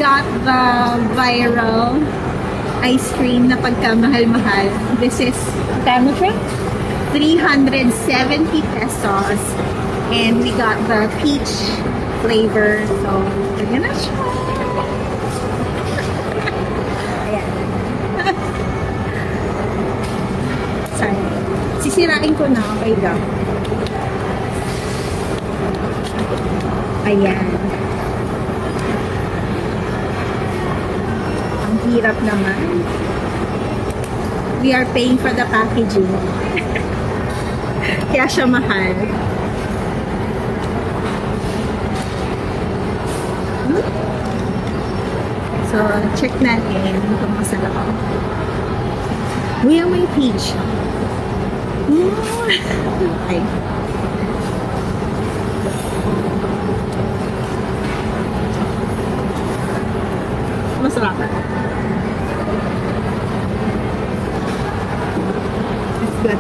got the viral ice cream na pagkamahal-mahal. This is, kano siya? 370 pesos. And we got the peach flavor. So, ganyan na siya. Ayan. Sorry. Sisirain ko na. Okay lang. Ayan. Ang hirap naman. We are paying for the packaging. Kaya siya mahal. So, check natin kung masarap. Uy, ang may peach. Okay. Masarap. It's good.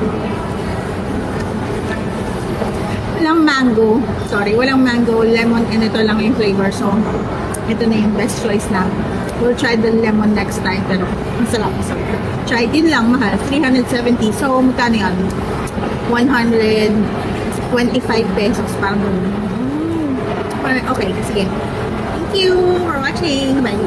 Walang mango. Sorry, walang mango. Lemon and ito lang yung flavor. So, ito na yung best choice na. We'll try the lemon next time. Pero, masarap. Try din lang, mahal. 370. So, magkano yan? 125 pesos. Parang okay, sige. Thank you for watching. Bye.